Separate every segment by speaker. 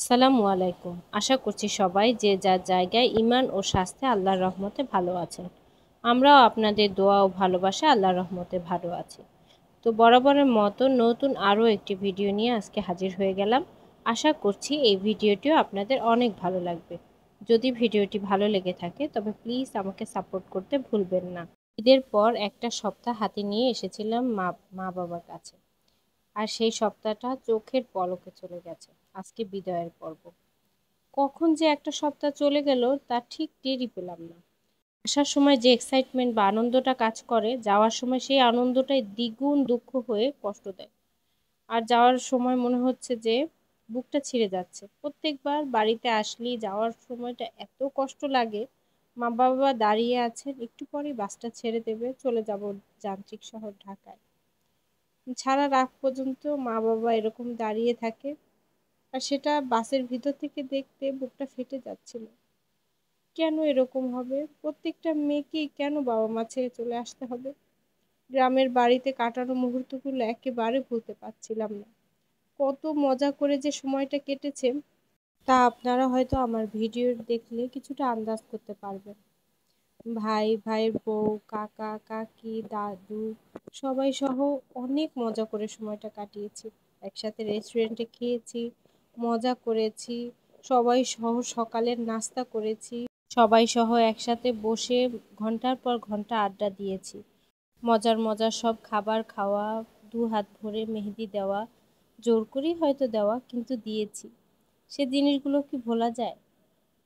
Speaker 1: আসসালামু আলাইকুম। আশা করছি সবাই যে যার জায়গায় ঈমান ও স্বাস্থ্যে আল্লাহর রহমতে ভালো আছেন। আমরাও আপনাদের দোয়া ও ভালোবাসায় আল্লাহর রহমতে ভালো আছি। তো বরাবরের মতো নতুন আরও একটি ভিডিও নিয়ে আজকে হাজির হয়ে গেলাম। আশা করছি এই ভিডিওটিও আপনাদের অনেক ভালো লাগবে। যদি ভিডিওটি ভালো লেগে থাকে তবে প্লিজ আমাকে সাপোর্ট করতে ভুলবেন না। ঈদের পর একটা সপ্তাহ হাতে নিয়ে এসেছিলাম মা বাবার কাছে। আর সেই সপ্তাহটা চোখের পলকে চলে গেছে। আজকে বিদায়ের পর্ব। কখন যে একটা সপ্তাহ চলে গেল তা ঠিক টেরই পেলাম না। আসার সময় যে এক্সাইটমেন্ট বা আনন্দটা কাজ করে, যাওয়ার সময় সেই আনন্দটাই দ্বিগুণ দুঃখ হয়ে কষ্ট দেয়। আর যাওয়ার সময় মনে হচ্ছে যে বুকটা ছিঁড়ে যাচ্ছে। প্রত্যেকবার বাড়িতে আসলেই যাওয়ার সময়টা এত কষ্ট লাগে। মা বাবা দাঁড়িয়ে আছেন, একটু পরেই বাসটা ছেড়ে দেবে, চলে যাব যান্ত্রিক শহর ঢাকায়। ছাড়ার আগ পর্যন্ত মা বাবা এরকম দাঁড়িয়ে থাকে। আর সেটা বাসের ভিতর থেকে দেখতে বুকটা ফেটে যাচ্ছিল। কেন এরকম হবে? প্রত্যেকটা মেয়েকেই কেন বাবা মা ছেড়ে চলে আসতে হবে? গ্রামের বাড়িতে কাটানো মুহূর্তগুলো একেবারে ভুলতে পারছিলাম না। কত মজা করে যে সময়টা কেটেছে তা আপনারা হয়তো আমার ভিডিও দেখলে কিছুটা আন্দাজ করতে পারবেন। ভাই, ভাইয়ের বউ, কাকা, কাকি, দাদু সবাই সহ অনেক মজা করে সময়টা কাটিয়েছি। একসাথে রেস্টুরেন্টে খেয়েছি, মজা করেছি, সবাই সহ সকালের নাস্তা করেছি। সবাই সহ একসাথে বসে ঘন্টার পর ঘন্টা আড্ডা দিয়েছি। মজার মজার সব খাবার খাওয়া, দু হাত ভরে মেহেদি দেওয়া, জোর করেই হয়তো দেওয়া, কিন্তু দিয়েছি। সে জিনিসগুলো কি ভোলা যায়?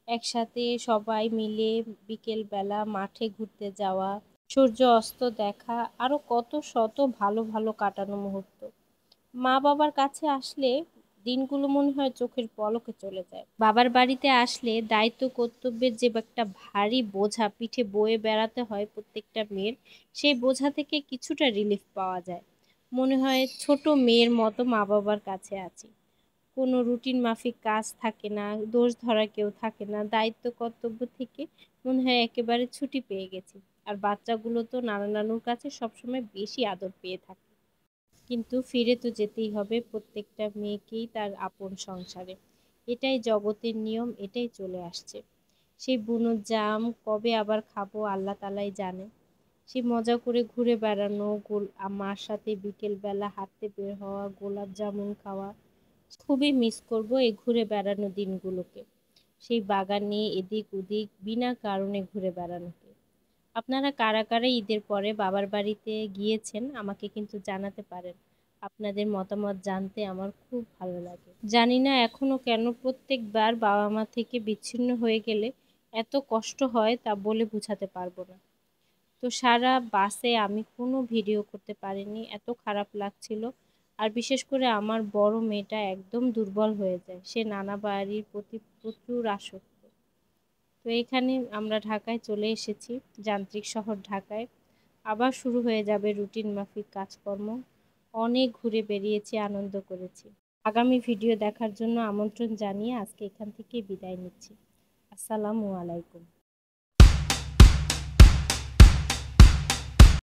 Speaker 1: একসাথে সবাই মিলে বিকেল বেলা মাঠে ঘুরতে যাওয়া, সূর্য অস্ত দেখা, আরো কত শত ভালো ভালো কাটানো মুহূর্ত। মা বাবার কাছে আসলে দিনগুলো মনে হয় চোখের পলকে চলে যায়। বাবার বাড়িতে আসলে দায়িত্ব কর্তব্যের যে একটা ভারী বোঝা পিঠে বয়ে বেড়াতে হয় প্রত্যেকটা মেয়ের, সেই বোঝা থেকে কিছুটা রিলিফ পাওয়া যায়। মনে হয় ছোট মেয়ের মতো মা বাবার কাছে আছি। কোনো রুটিন মাফিক কাজ থাকে না, দোষ ধরা কেউ থাকে না, দায়িত্ব কর্তব্য থেকে মনে হয় একেবারে ছুটি পেয়ে গেছি। আর বাচ্চাগুলো তো নানা নানুর কাছে সবসময় বেশি আদর পেয়ে থাকে। কিন্তু ফিরে তো যেতেই হবে প্রত্যেকটা মেয়েকেই তার আপন সংসারে। এটাই জগতের নিয়ম, এটাই চলে আসছে। সেই বুনো জাম কবে আবার খাবো আল্লাহ তালাই জানে। সেই মজা করে ঘুরে বেড়ানো, মার সাথে বিকেল বেলা হাঁটতে বের হওয়া, গোলাপ জামুন খাওয়া, খুবই মিস করব এই ঘুরে বেড়ানো দিনগুলোকে। সেই বাগানে এদিক ওদিক বিনা কারণে ঘুরে বেড়ানোকে। আপনারা কারা কারা ঈদের পরে বাবার বাড়িতে গিয়েছেন আমাকে কিন্তু জানাতে পারেন। আপনাদের মতামত জানতে আমার খুব ভালো লাগে। জানি না এখনো কেন প্রত্যেকবার বাবা মা থেকে বিচ্ছিন্ন হয়ে গেলে এত কষ্ট হয় তা বলে বোঝাতে পারবো না। তো সারা বাসে আমি কোনো ভিডিও করতে পারিনি, এত খারাপ লাগছিল। আর বিশেষ করে আমার বড় মেয়েটা একদম দুর্বল হয়ে যায়, সে নানা বাড়ির প্রতি প্রচুর আসক্ত। তো এখানে আমরা ঢাকায় চলে এসেছি, যান্ত্রিক শহর ঢাকায়। আবার শুরু হয়ে যাবে রুটিন মাফিক কাজকর্ম। অনেক ঘুরে বেরিয়েছি, আনন্দ করেছি। আগামী ভিডিও দেখার জন্য আমন্ত্রণ জানিয়ে আজকে এখান থেকে বিদায় নিচ্ছি। আসসালামু আলাইকুম।